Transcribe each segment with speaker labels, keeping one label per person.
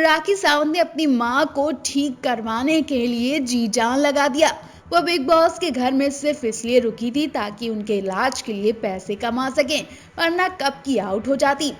Speaker 1: राखी सावंत ने अपनी मां को ठीक करवाने के लिए जी जान लगा दिया। वो बिग बॉस के घर में सिर्फ इसलिए रुकी थी ताकि उनके इलाज के लिए पैसे कमा सकें, वरना कब की आउट हो जाती।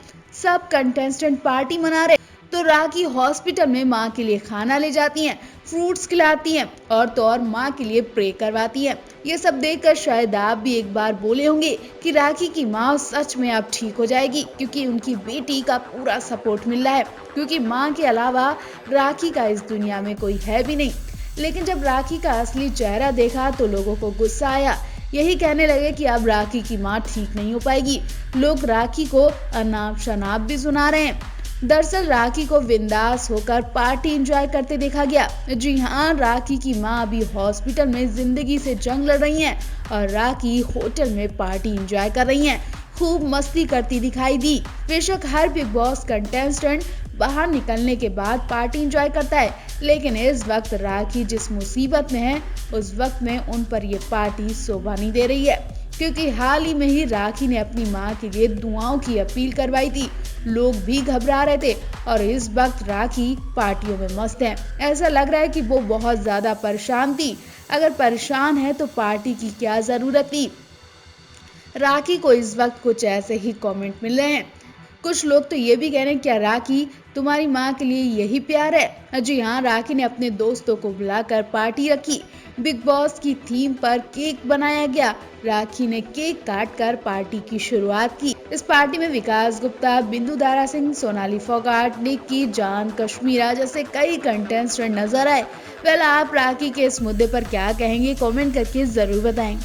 Speaker 1: सब कंटेस्टेंट पार्टी मना रहे तो राखी हॉस्पिटल में मां के लिए खाना ले जाती हैं, फ्रूट्स खिलाती हैं और तो और मां के लिए प्रे करवाती हैं। ये सब देखकर शायद आप भी एक बार बोले होंगे कि राखी की मां सच में अब ठीक हो जाएगी, क्योंकि उनकी बेटी का पूरा सपोर्ट मिल रहा है, क्योंकि मां के अलावा राखी का इस दुनिया में कोई है भी नहीं। लेकिन जब राखी का असली चेहरा देखा तो लोगों को गुस्सा आया। यही कहने लगे कि अब राखी की मां ठीक नहीं हो पाएगी। लोग राखी को अनाप शनाप भी सुना रहे हैं। दरअसल राखी को बिंदास होकर पार्टी एंजॉय करते देखा गया। जी हाँ, राखी की मां अभी हॉस्पिटल में जिंदगी से जंग लड़ रही हैं और राखी होटल में पार्टी एंजॉय कर रही हैं। खूब मस्ती करती दिखाई दी। बेशक हर बिग बॉस कंटेस्टेंट बाहर निकलने के बाद पार्टी एंजॉय करता है, लेकिन इस वक्त राखी जिस मुसीबत में है उस वक्त में उन पर ये पार्टी शोभा नहीं दे रही है, क्योंकि हाल ही में ही राखी ने अपनी मां के लिए दुआओं की अपील करवाई थी। लोग भी घबरा रहे थे और इस वक्त राखी पार्टियों में मस्त है। ऐसा लग रहा है कि वो बहुत ज्यादा परेशान थी। अगर परेशान है तो पार्टी की क्या जरूरत थी। राखी को इस वक्त कुछ ऐसे ही कमेंट मिल रहे हैं। कुछ लोग तो ये भी कह रहे हैं, क्या राखी तुम्हारी माँ के लिए यही प्यार है? जी हाँ, राखी ने अपने दोस्तों को बुलाकर पार्टी रखी। बिग बॉस की थीम पर केक बनाया गया। राखी ने केक काटकर पार्टी की शुरुआत की। इस पार्टी में विकास गुप्ता, बिंदु दारा सिंह, सोनाली फोगाट, निक्की, जान कश्मीरा जैसे कई कंटेस्टेंट नजर आए। वेल, आप राखी के इस मुद्दे पर क्या कहेंगे? कमेंट करके जरूर बताएं।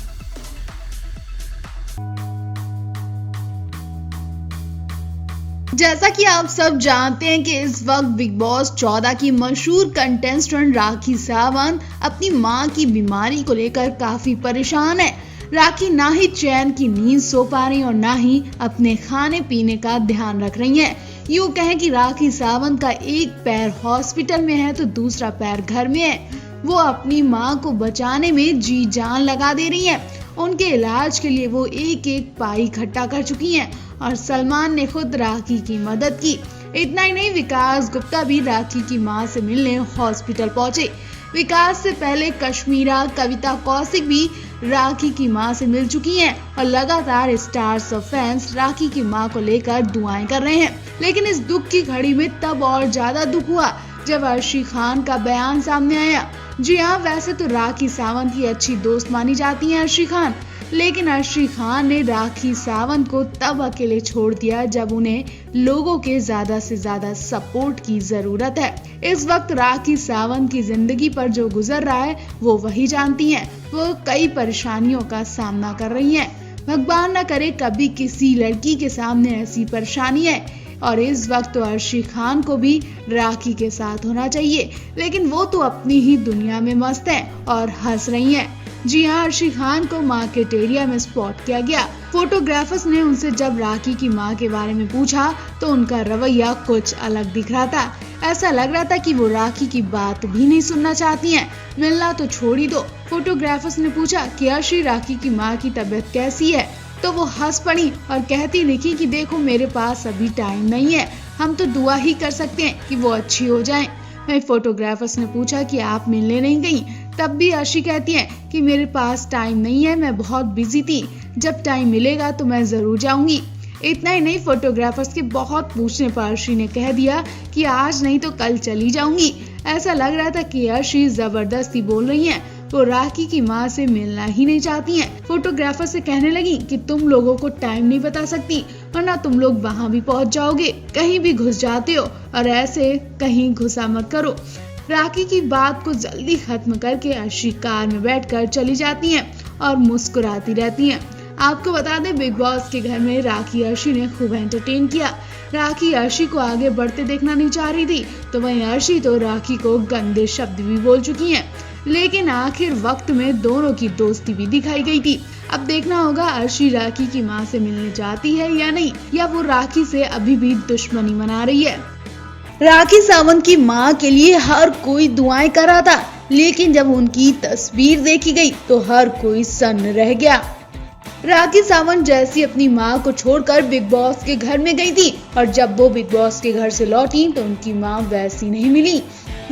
Speaker 1: जैसा कि आप सब जानते हैं कि इस वक्त बिग बॉस 14 की मशहूर कंटेस्टेंट राखी सावंत अपनी मां की बीमारी को लेकर काफी परेशान है। राखी ना ही चैन की नींद सो पा रही और ना ही अपने खाने पीने का ध्यान रख रही हैं। यूं कहें कि राखी सावंत का एक पैर हॉस्पिटल में है तो दूसरा पैर घर में है। वो अपनी मां को बचाने में जी जान लगा दे रही हैं। उनके इलाज के लिए वो एक एक पाई इकट्ठा कर चुकी हैं और सलमान ने खुद राखी की मदद की। इतना ही नहीं, विकास गुप्ता भी राखी की मां से मिलने हॉस्पिटल पहुंचे। विकास से पहले कश्मीरा, कविता कौशिक भी राखी की मां से मिल चुकी हैं और लगातार स्टार्स और फैंस राखी की मां को लेकर दुआएं कर रहे हैं। लेकिन इस दुख की घड़ी में तब और ज्यादा दुख हुआ जब अर्शी खान का बयान सामने आया। जी हाँ, वैसे तो राखी सावंत की अच्छी दोस्त मानी जाती हैं अर्शी खान, लेकिन अर्शी खान ने राखी सावंत को तब अकेले छोड़ दिया जब उन्हें लोगों के ज्यादा से ज्यादा सपोर्ट की जरूरत है। इस वक्त राखी सावंत की जिंदगी पर जो गुजर रहा है वो वही जानती हैं। वो कई परेशानियों का सामना कर रही हैं। भगवान न करे कभी किसी लड़की के सामने ऐसी परेशानी है। और इस वक्त तो अर्शी खान को भी राखी के साथ होना चाहिए, लेकिन वो तो अपनी ही दुनिया में मस्त है और हंस रही हैं। जी हाँ, अर्शी खान को मार्केट एरिया में स्पॉट किया गया। फोटोग्राफर्स ने उनसे जब राखी की मां के बारे में पूछा तो उनका रवैया कुछ अलग दिख रहा था। ऐसा लग रहा था कि वो राखी की बात भी नहीं सुनना चाहती हैं। मिलना तो छोड़ ही दो। फोटोग्राफर्स ने पूछा कि अर्शी, राखी की मां की तबीयत कैसी है? तो वो हंस पड़ी और कहती निकी कि देखो, मेरे पास अभी टाइम नहीं है, हम तो दुआ ही कर सकते हैं कि वो अच्छी हो जाएं। वहीं फोटोग्राफर्स ने पूछा कि आप मिलने नहीं गई? तब भी अर्शी कहती है कि मेरे पास टाइम नहीं है, मैं बहुत बिजी थी, जब टाइम मिलेगा तो मैं जरूर जाऊंगी। इतना ही नहीं, फोटोग्राफर्स के बहुत पूछने पर अर्शी ने कह दिया कि आज नहीं तो कल चली जाऊंगी। ऐसा लग रहा था कि अर्शी जबरदस्ती बोल रही हैं। वो राखी की मां से मिलना ही नहीं चाहती हैं। फोटोग्राफर से कहने लगी कि तुम लोगों को टाइम नहीं बता सकती, वरना तुम लोग वहां भी पहुंच जाओगे। कहीं भी घुस जाते हो और ऐसे कहीं घुसा मत करो। राखी की बात को जल्दी खत्म करके अर्शी कार में बैठकर चली जाती हैं और मुस्कुराती रहती हैं। आपको बता दें, बिग बॉस के घर में राखी अर्शी ने खूब एंटरटेन किया। राखी अर्शी को आगे बढ़ते देखना नहीं चाह रही थी, तो वहीं अर्शी तो राखी को गंदे शब्द भी बोल चुकी हैं। लेकिन आखिर वक्त में दोनों की दोस्ती भी दिखाई गई थी। अब देखना होगा अर्शी राखी की मां से मिलने जाती है या नहीं, या वो राखी से अभी भी दुश्मनी मना रही है। राखी सावंत की मां के लिए हर कोई दुआएं कर रहा था, लेकिन जब उनकी तस्वीर देखी गई तो हर कोई सन्न रह गया। राखी सावंत जैसी अपनी मां को छोड़कर बिग बॉस के घर में गई थी और जब वो बिग बॉस के घर से लौटी तो उनकी मां वैसी नहीं मिली।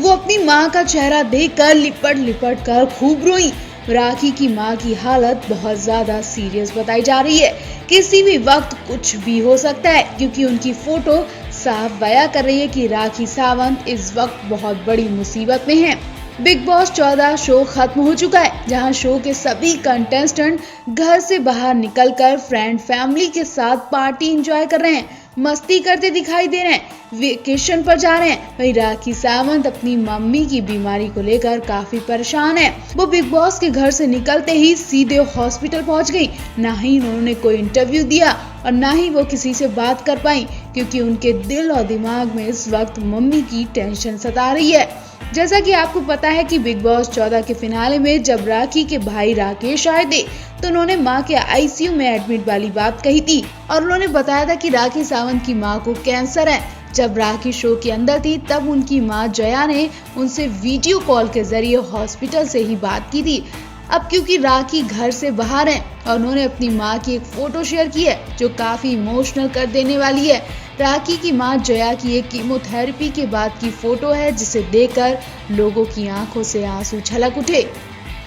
Speaker 1: वो अपनी मां का चेहरा देखकर लिपट लिपट कर खूब रोई। राखी की मां की हालत बहुत ज्यादा सीरियस बताई जा रही है। किसी भी वक्त कुछ भी हो सकता है क्योंकि उनकी फोटो साफ बयां कर रही है कि राखी सावंत इस वक्त बहुत बड़ी मुसीबत में हैं। बिग बॉस 14 शो खत्म हो चुका है, जहां शो के सभी कंटेस्टेंट घर से बाहर निकलकर फ्रेंड फैमिली के साथ पार्टी एंजॉय कर रहे हैं, मस्ती करते दिखाई दे रहे हैं, वेकेशन पर जा रहे हैं। वहीं राखी सावंत अपनी मम्मी की बीमारी को लेकर काफी परेशान है। वो बिग बॉस के घर से निकलते ही सीधे हॉस्पिटल पहुंच गई। ना ही उन्होंने कोई इंटरव्यू दिया और ना ही वो किसी से बात कर पाई क्योंकि उनके दिल और दिमाग में इस वक्त मम्मी की टेंशन सता रही है। जैसा कि आपको पता है कि बिग बॉस 14 के फिनाले में जब राखी के भाई राकेश आए थे तो उन्होंने मां के आईसीयू में एडमिट वाली बात कही थी और उन्होंने बताया था कि राखी सावंत की मां को कैंसर है। जब राखी शो के अंदर थी तब उनकी मां जया ने उनसे वीडियो कॉल के जरिए हॉस्पिटल से ही बात की थी। अब क्योंकि राखी घर से बाहर है और उन्होंने अपनी मां की एक फोटो शेयर की है जो काफी इमोशनल कर देने वाली है। राखी की मां जया की एक कीमोथेरेपी के बाद की फोटो है जिसे देखकर लोगों की आंखों से आंसू छलक उठे।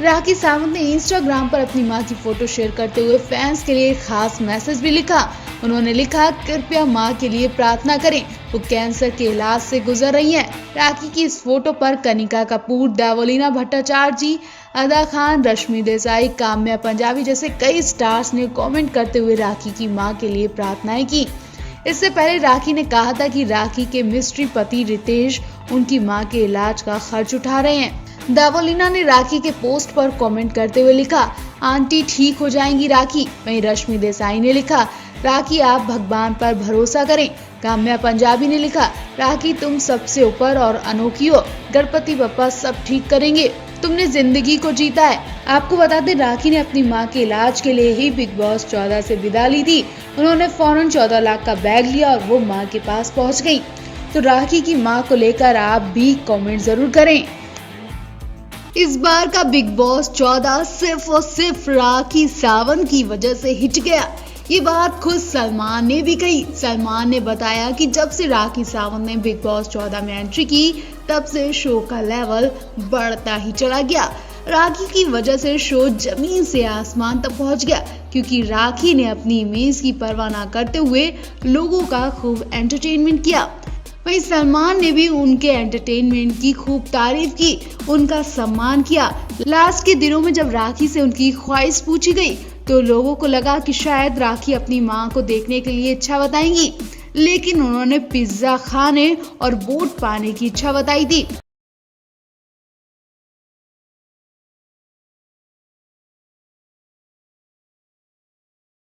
Speaker 1: राखी सावंत ने इंस्टाग्राम पर अपनी मां की फोटो शेयर करते हुए फैंस के लिए एक खास मैसेज भी लिखा। उन्होंने लिखा, कृपया मां के लिए प्रार्थना करें, वो कैंसर के इलाज से गुजर रही हैं। राखी की इस फोटो पर कनिका कपूर, देवोलीना भट्टाचार्य जी, अदा खान, रश्मि देसाई, काम्या पंजाबी जैसे कई स्टार्स ने कमेंट करते हुए राखी की मां के लिए प्रार्थनाएं की। इससे पहले राखी ने कहा था कि राखी के मिस्ट्री पति रितेश उनकी मां के इलाज का खर्च उठा रहे हैं। देवोलीना ने राखी के पोस्ट पर कमेंट करते हुए लिखा, आंटी ठीक हो जाएंगी राखी। वहीं रश्मि देसाई ने लिखा, राखी आप भगवान पर भरोसा करें। काम्या पंजाबी ने लिखा, राखी तुम सबसे ऊपर और अनोखी हो, गणपति बप्पा सब ठीक करेंगे, तुमने जिंदगी को जीता है। आपको बता दें, राखी ने अपनी मां के इलाज के लिए ही बिग बॉस 14 से विदा ली थी। उन्होंने फौरन 14 लाख का बैग लिया और वो मां के पास पहुंच गई। तो राखी की मां को लेकर आप भी कमेंट जरूर करें। इस बार का बिग बॉस 14 सिर्फ और सिर्फ राखी सावंत की वजह से हिट गया। ये बात खुद सलमान ने भी कही। सलमान ने बताया कि जब से राखी सावंत ने बिग बॉस 14 में एंट्री की तब से शो का लेवल बढ़ता ही चला गया। राखी की वजह से शो जमीन से आसमान तक पहुंच गया क्योंकि राखी ने अपनी इमेज की परवाह न करते हुए लोगों का खूब एंटरटेनमेंट किया। वहीं सलमान ने भी उनके एंटरटेनमेंट की खूब तारीफ की, उनका सम्मान किया। लास्ट के दिनों में जब राखी से उनकी ख्वाहिश पूछी गई तो लोगों को लगा कि शायद राखी अपनी मां को देखने के लिए इच्छा बताएंगी, लेकिन उन्होंने पिज्जा खाने और वोट पाने की इच्छा बताई थी।